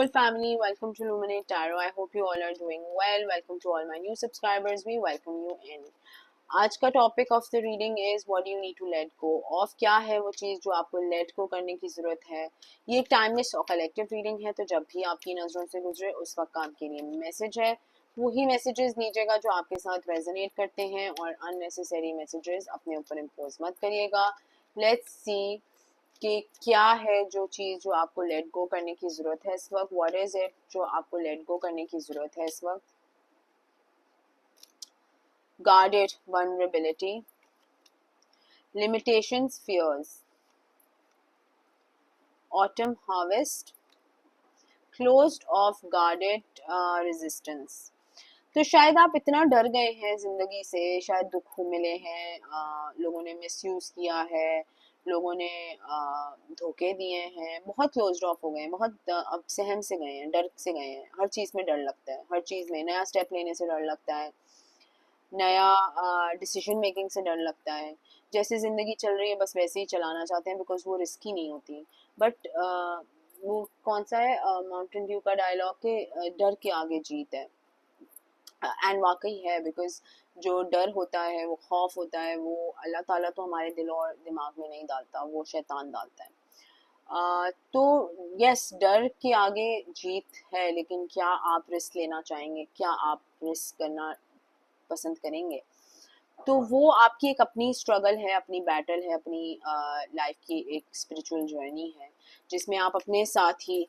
Family, welcome to Luminate Tarot. I hope you all are doing well. Welcome to all my new subscribers. We welcome you in. आज का topic of the reading is what you need to let go of. क्या है वो चीज़ जो आपको let go करने की ज़रूरत है. ये एक टाइमलेस और कलेक्टिव रीडिंग है, तो जब भी आपकी नज़रों से गुजरे उस वक्त आपके लिए मैसेज है. वही मैसेजेस लीजिएगा जो आपके साथ रेजोनेट करते हैं, और अननेसेसरी मैसेजेस अपने ऊपर इम्पोज मत करिएगा. लेट्स सी कि क्या है जो चीज़ जो आपको लेट गो करने की ज़रूरत है इस वक्त. व्हाट इज़ इट जो आपको लेट गो करने की ज़रूरत है इस वक्त. Guarded vulnerability, limitations, fears, autumn harvest, closed off, guarded resistance. तो शायद आप इतना डर गए हैं जिंदगी से, शायद दुख मिले हैं, लोगों ने मिसयूज किया है, लोगों ने धोखे दिए हैं, बहुत क्लोज्ड ऑफ हो गए हैं, बहुत अब सहम से गए हैं, डर से गए हैं. हर चीज़ में डर लगता है, हर चीज़ में नया स्टेप लेने से डर लगता है, नया डिसीजन मेकिंग से डर लगता है. जैसे ज़िंदगी चल रही है बस वैसे ही चलाना चाहते हैं, बिकॉज वो रिस्की नहीं होती. बट वो कौन सा है माउंटेन ड्यू का डायलॉग के डर के आगे जीत है. एंड वाकई है, बिकॉज जो डर होता है, वो खौफ होता है, वो अल्लाह ताला तो हमारे दिल और दिमाग में नहीं डालता, वो शैतान डालता है. तो यस, डर के आगे जीत है, लेकिन क्या आप रिस्क लेना चाहेंगे, क्या आप रिस्क करना पसंद करेंगे. तो वो आपकी एक अपनी स्ट्रगल है, अपनी बैटल है, अपनी लाइफ की एक स्पिरिचुअल जर्नी है, जिसमें आप अपने साथ ही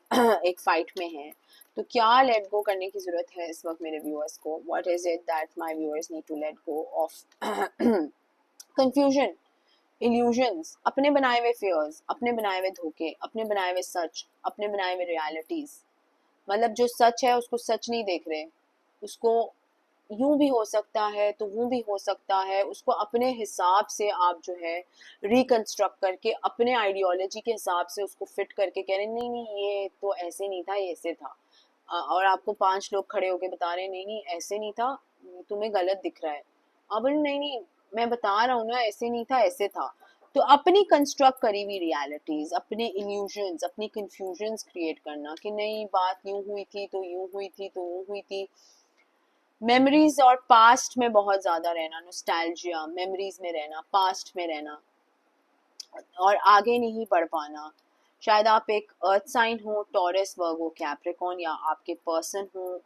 एक फाइट में हैं. तो क्या लेट गो करने की ज़रूरत है इस वक्त मेरे व्यूअर्स को. What is it that my viewers need to let go of. Confusion, illusions, अपने बनाए हुए फियर्स, अपने बनाए हुए धोखे, अपने बनाए हुए सच, अपने बनाए हुए रियलिटीज़. मतलब जो सच है उसको सच नहीं देख रहे, उसको यूं भी हो सकता है तो वो भी हो सकता है, उसको अपने हिसाब से आप जो है रिकंस्ट्रक्ट करके अपने आइडियोलॉजी के हिसाब से उसको फिट करके कह रहे नहीं नहीं ये तो ऐसे नहीं था, ये ऐसे था. और आपको 5 लोग खड़े होके बता रहे नहीं नहीं ऐसे नहीं था, तुम्हें गलत दिख रहा है. अब नहीं नहीं मैं बता रहा हूँ ना, ऐसे नहीं था ऐसे था. तो अपनी कंस्ट्रक्ट करी हुई रियलिटीज, अपने इल्यूजन्स, अपनी कंफ्यूजन्स क्रिएट करना कि नहीं बात यूं हुई थी तो यूं हुई थी तो यूं हुई थी. मेमोरीज और पास्ट में बहुत ज्यादा रहना, नॉस्टैल्जिया, मेमोरीज में रहना, पास्ट में रहना, और आगे नहीं बढ़ पाना. शायद आप एक अर्थ साइन हो, टॉरस, वर्गो, कैप्रिकॉन, या आपके पर्सन हो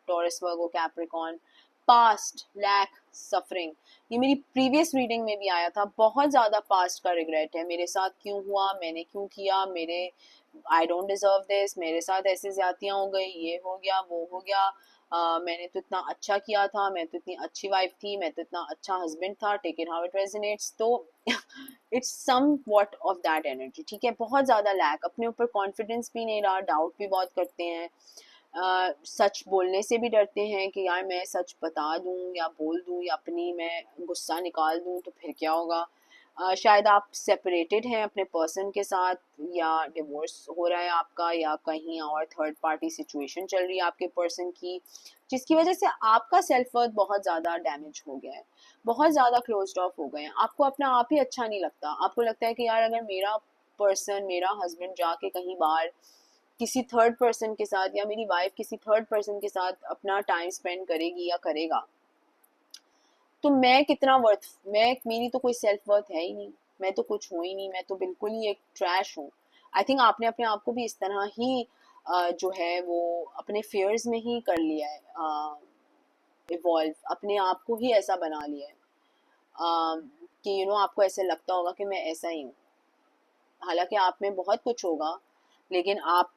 टॉरस, वर्गो, कैप्रिकॉन. पास्ट, लैक, सफरिंग, ये मेरी प्रीवियस रीडिंग में भी आया था. बहुत ज़्यादा पास्ट का रिग्रेट है, मेरे साथ क्यों हुआ, मैंने क्यों किया, मेरे आई डोंट डिजर्व दिस, मेरे साथ ऐसे ज्यादतियाँ हो गई, ये हो गया वो हो गया. मैंने तो इतना अच्छा किया था, मैं तो इतनी अच्छी वाइफ थी, मैं तो इतना अच्छा हस्बैंड था. Take it how it resonates. तो it's somewhat of that energy. ठीक है, बहुत ज़्यादा लैक, अपने ऊपर कॉन्फिडेंस भी नहीं रहा, डाउट भी बहुत करते हैं. सच बोलने से भी डरते हैं कि यार मैं सच बता दूं या बोल दूं या अपनी मैं गुस्सा निकाल दूं तो फिर क्या होगा. शायद आप सेपरेटेड हैं अपने पर्सन के साथ, या डिवोर्स हो रहा है आपका, या कहीं और थर्ड पार्टी सिचुएशन चल रही है आपके पर्सन की, जिसकी वजह से आपका सेल्फ वर्थ बहुत ज़्यादा डैमेज हो गया है, बहुत ज़्यादा क्लोज्ड ऑफ हो गए हैं. आपको अपना आप ही अच्छा नहीं लगता, आपको लगता है कि यार अगर मेरा पर्सन, मेरा हस्बैंड जाके कहीं बाहर किसी थर्ड पर्सन के साथ, या मेरी वाइफ किसी थर्ड पर्सन के साथ अपना टाइम स्पेंड करेगी या करेगा, तो मैं कितना वर्थ, मैं मेरी तो कोई सेल्फ वर्थ है ही नहीं, मैं तो कुछ हूँ ही नहीं, मैं तो बिल्कुल ही एक ट्रैश हूँ. आई थिंक आपने अपने आप को भी इस तरह ही जो है वो अपने फेयर्स में ही कर लिया है, इवॉल्व, अपने आप को ही ऐसा बना लिया है कि आपको ऐसे लगता होगा कि मैं ऐसा ही हूँ. हालांकि आप में बहुत कुछ होगा, लेकिन आप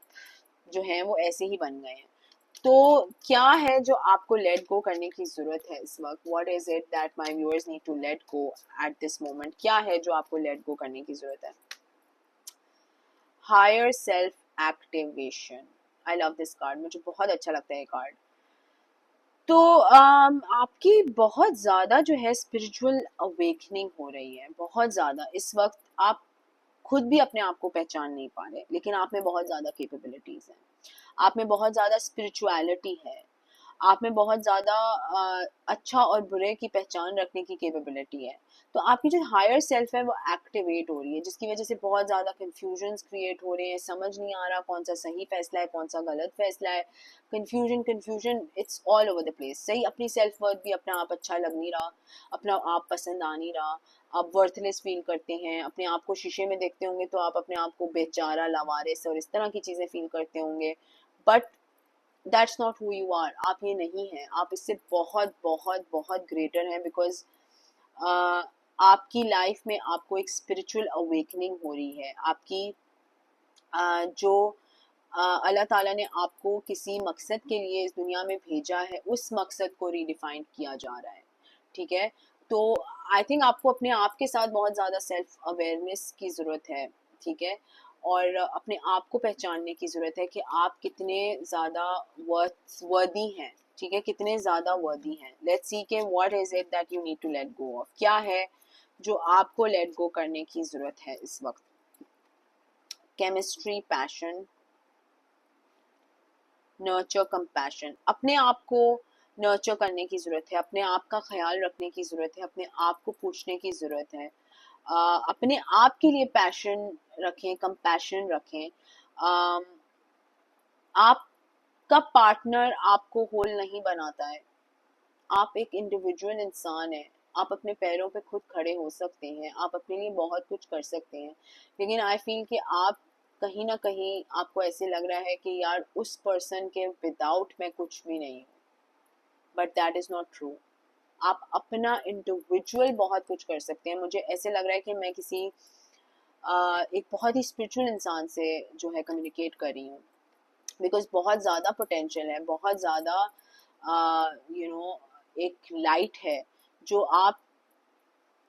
जो हैं वो ऐसे ही बन गए हैं. तो क्या है जो आपको लेट गो करने की जरूरत है इस वक्त. What is it that my viewers need to let go at this moment. क्या है जो आपको लेट गो करने की जरूरत है. Higher self activation. I love this card, मुझे बहुत अच्छा लगता है ये कार्ड. तो आपकी बहुत ज़्यादा जो है स्पिरिचुअल अवेकनिंग हो रही है, बहुत ज़्यादा. इस वक्त आप खुद भी अपने आप को पहचान नहीं पा रहे, लेकिन आप में बहुत ज़्यादा कैपेबिलिटीज़ हैं, आप में बहुत ज़्यादा स्पिरिचुअलिटी है, आप में बहुत ज़्यादा अच्छा और बुरे की पहचान रखने की कैपेबिलिटी है। तो आपकी जो हायर सेल्फ है वो एक्टिवेट हो रही है, जिसकी वजह से बहुत ज़्यादा कन्फ्यूजन्स क्रिएट हो रहे हैं, समझ नहीं आ रहा कौन सा सही फैसला है कौन सा गलत फैसला है। Confusion confusion it's all over the place. सही अपनी सेल्फ वर्थ भी अपना आप अच्छा लग नहीं रहा, अपना आप पसंद आ नहीं रहा, आप वर्थलेस फील करते हैं, अपने आप को शीशे में देखते होंगे तो आप अपने आप को बेचारा, लावारिस और इस तरह की चीज़ें फील करते होंगे। But that's not who you are. आप ये नहीं हैं, आप इससे बहुत बहुत बहुत ग्रेटर हैं। बिकॉज आपकी लाइफ में आपको एक स्पिरिचुअल अवेकनिंग हो रही है। आपकी जो अल्लाह ताला ने आपको किसी मकसद के लिए इस दुनिया में भेजा है, उस मकसद को रीडिफाइन किया जा रहा है। ठीक है, तो आई थिंक आपको अपने आप के साथ बहुत ज़्यादा सेल्फ अवेयरनेस की ज़रूरत है। ठीक है, और अपने आप को पहचानने की ज़रूरत है कि आप कितने ज़्यादा वर्दी हैं। ठीक है, कितने ज़्यादा वर्दी हैं। लेट्स सी के what is it that you need to let go of. क्या है जो आपको लेट गो करने की ज़रूरत है इस वक्त? Chemistry, passion, nurture, compassion. अपने आप को नर्चर करने की ज़रूरत है, अपने आप का ख्याल रखने की ज़रूरत है, अपने आप को पूछने की ज़रूरत है। अपने आप के लिए पैशन रखें, कंपैशन रखें। आपका पार्टनर आपको होल नहीं बनाता है। आप एक इंडिविजुअल इंसान हैं। आप अपने पैरों पे खुद खड़े हो सकते हैं, आप अपने लिए बहुत कुछ कर सकते हैं। लेकिन आई फील कि आप कहीं ना कहीं आपको ऐसे लग रहा है कि यार उस पर्सन के विदाउट मैं कुछ भी नहीं हूँ। But that is not true. आप अपना इंडिविजुअल बहुत कुछ कर सकते हैं। मुझे ऐसे लग रहा है कि मैं किसी एक बहुत ही स्पिरिचुअल इंसान से जो है कम्युनिकेट कर रही हूँ। बिकॉज बहुत ज़्यादा पोटेंशियल है, बहुत ज़्यादा एक लाइट है जो आप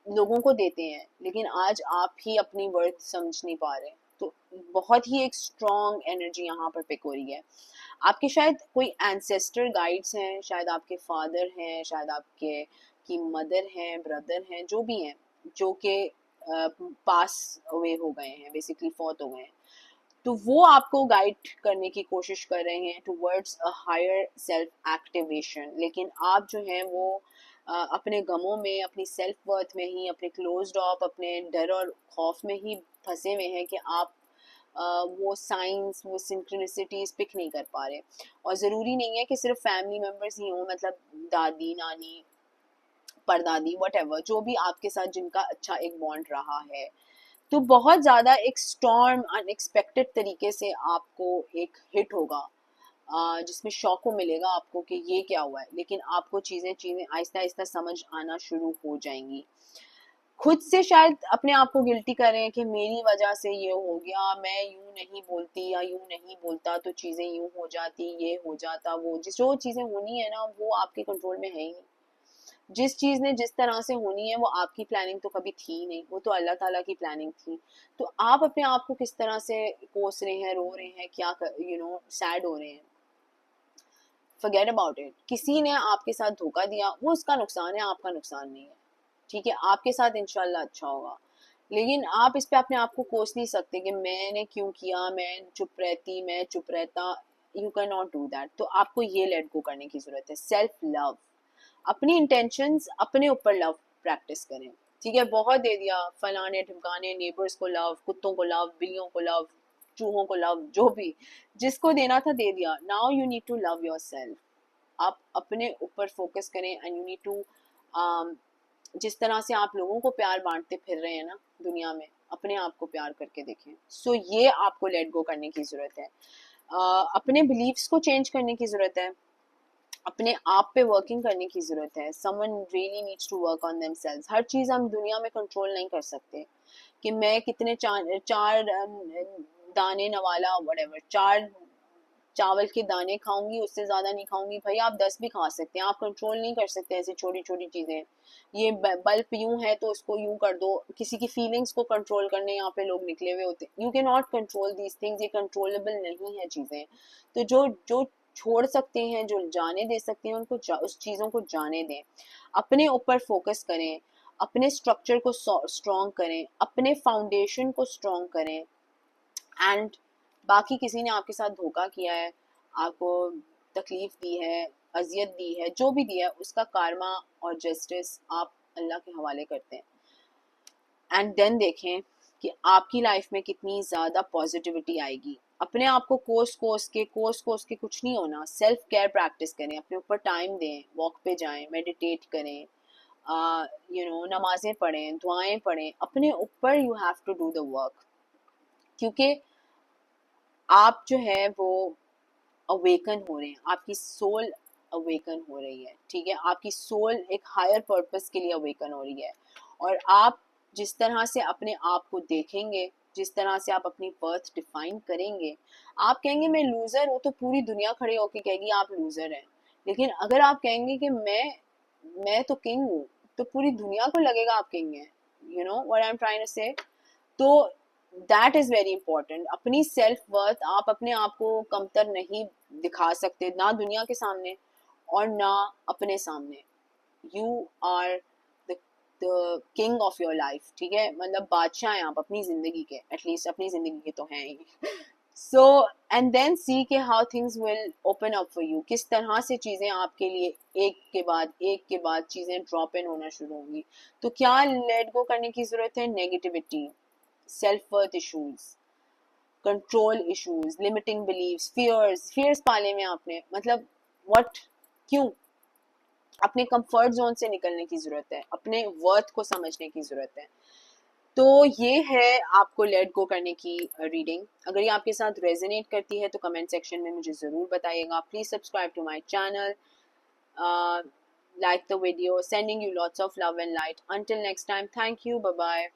लोगों को देते हैं, लेकिन आज आप ही अपनी वर्थ समझ नहीं पा रहे। तो बहुत ही एक स्ट्रॉन्ग एनर्जी यहाँ पर पिक हो रही है। आपके शायद कोई एंसेस्टर गाइड्स हैं, शायद आपके फादर हैं, शायद आपके की मदर हैं, ब्रदर हैं, जो भी हैं, जो के पास अवे हो गए हैं, बेसिकली फौत हो गए हैं। तो वो आपको गाइड करने की कोशिश कर रहे हैं towards a higher self activation. लेकिन आप जो हैं वो अपने गमों में, अपनी सेल्फ वर्थ में ही, अपने क्लोज्ड ऑफ, अपने डर और खौफ में ही फंसे हुए हैं कि आप वो साइंस, वो सिंक्रोनिसिटीज पिक नहीं कर पा रहे। और ज़रूरी नहीं है कि सिर्फ फैमिली मेम्बर्स ही हों, मतलब दादी, नानी, परदादी, वट जो भी आपके साथ जिनका अच्छा एक बॉन्ड रहा है। तो बहुत ज़्यादा एक स्टॉर्म अनएक्सपेक्टेड तरीके से आपको एक हिट होगा, जिसमें शॉक को मिलेगा आपको कि ये क्या हुआ है। लेकिन आपको चीज़ें चीज़ें आहिस्ता आहिस्ता समझ आना शुरू हो जाएंगी। खुद से शायद अपने आप को गिल्टी कर रहे हैं कि मेरी वजह से ये हो गया, मैं यूं नहीं बोलती या यूं नहीं बोलता तो चीज़ें यूं हो जाती, ये हो जाता, वो जिस जो चीज़ें होनी है ना वो आपके कंट्रोल में है ही नहीं। जिस चीज़ ने जिस तरह से होनी है वो आपकी प्लानिंग तो कभी थी नहीं, वो तो अल्लाह ताला की प्लानिंग थी। तो आप अपने आप को किस तरह से कोस रहे हैं, रो रहे हैं, क्या सैड हो रहे हैं, फॉरगेट अबाउट इट। किसी ने आपके साथ धोखा दिया, वो उसका नुकसान है, आपका नुकसान नहीं है। ठीक है, आपके साथ इंशाल्लाह अच्छा होगा। लेकिन आप इस पे अपने आप को कोस नहीं सकते कि मैंने क्यों किया, मैं चुप रहती, मैं चुप रहता। You can not do that. तो आपको ये लेट गो करने की जरूरत है। सेल्फ लव, अपनी इंटेंशंस, अपने ऊपर लव प्रैक्टिस करें। ठीक है, बहुत दे दिया, फलाने ढिमकाने, नेबर्स को लव, कुत्तों को लव, बिल्लियों को लव, चूहों को लव, जो भी जिसको देना था दे दिया। Now you need to love yourself. आप अपने ऊपर फोकस करें एंड यू नीड टू, जिस तरह से आप लोगों को प्यार बांटते फिर रहे हैं ना दुनिया में, अपने आप को प्यार करके देखें। सो ये आपको लेट गो करने की ज़रूरत है। अपने बिलीव्स को चेंज करने की ज़रूरत है, अपने आप पे वर्किंग करने की ज़रूरत है। Someone really needs to work on themselves. हर चीज़ हम दुनिया में कंट्रोल नहीं कर सकते कि मैं कितने चार चार दाने नवाला व्हाटएवर, चार चावल के दाने खाऊंगी, उससे ज़्यादा नहीं खाऊंगी। भाई आप 10 भी खा सकते हैं, आप कंट्रोल नहीं कर सकते ऐसी छोटी छोटी चीज़ें। ये बल्ब यूं है तो उसको यूं कर दो। किसी की फीलिंग्स को कंट्रोल करने यहाँ पे लोग निकले हुए होते। You can not control these things, ये कंट्रोलेबल नहीं है चीज़ें। तो जो जो छोड़ सकते हैं, जो जाने दे सकते हैं, उनको उस चीज़ों को जाने दें। अपने ऊपर फोकस करें, अपने स्ट्रक्चर को स्ट्रॉन्ग करें, अपने फाउंडेशन को स्ट्रॉन्ग करें। एंड बाकी किसी ने आपके साथ धोखा किया है, आपको तकलीफ दी है, अजियत दी है, जो भी दिया है, उसका कार्मा और जस्टिस आप अल्लाह के हवाले करते हैं। एंड देन देखें कि आपकी लाइफ में कितनी ज़्यादा पॉजिटिविटी आएगी। अपने आप को कोस के कुछ नहीं होना। सेल्फ केयर प्रैक्टिस करें, अपने ऊपर टाइम दें, वॉक पे जाएं, मेडिटेट करें, नमाजें पढ़ें, दुआएं पढ़ें, अपने ऊपर you have to do the work. क्योंकि आप जो है वो अवेकन हो रहे हैं, आपकी सोल अवेकन हो रही है, ठीक है, आपकी सोल एक हायर पर्पस के लिए अवेकन हो रही है। और आप जिस तरह से अपने आप को देखेंगे, जिस तरह से आप अपनी वर्थ डिफाइन करेंगे, आप कहेंगे मैं लूजर हूँ तो पूरी दुनिया खड़े होके कहेगी आप लूजर हैं। लेकिन अगर आप कहेंगे कि मैं तो किंग हूँ, तो पूरी दुनिया को लगेगा आप किंग हैं। You know what I am trying to say. तो दैट इज वेरी इंपॉर्टेंट। अपनी सेल्फ वर्थ, आप अपने आप को कमतर नहीं दिखा सकते, ना दुनिया के सामने और ना अपने सामने। You are the king of your life, ठीक है, मतलब बादशाह हैं आप अपनी जिंदगी के, एटलीस्ट अपनी जिंदगी के तो हैं ही। सो एंड देन सी के how things will open up for you, किस तरह से चीजें आपके लिए एक के बाद चीजें ड्रॉप इन होना शुरू होंगी। तो क्या लेट गो करने की जरूरत है? Negativity, self worth issues, control issues, limiting believes, fears पाले में आपने, मतलब व्हाट, क्यों? अपने कंफर्ट जोन से निकलने की जरूरत है, अपने वर्थ को समझने की जरूरत है। तो ये है आपको लेट गो करने की रीडिंग। अगर ये आपके साथ रेजोनेट करती है तो कमेंट सेक्शन में मुझे ज़रूर बताइएगा। Please subscribe to my channel, like the video, sending you lots of love and light. Until next time, thank you, bye bye.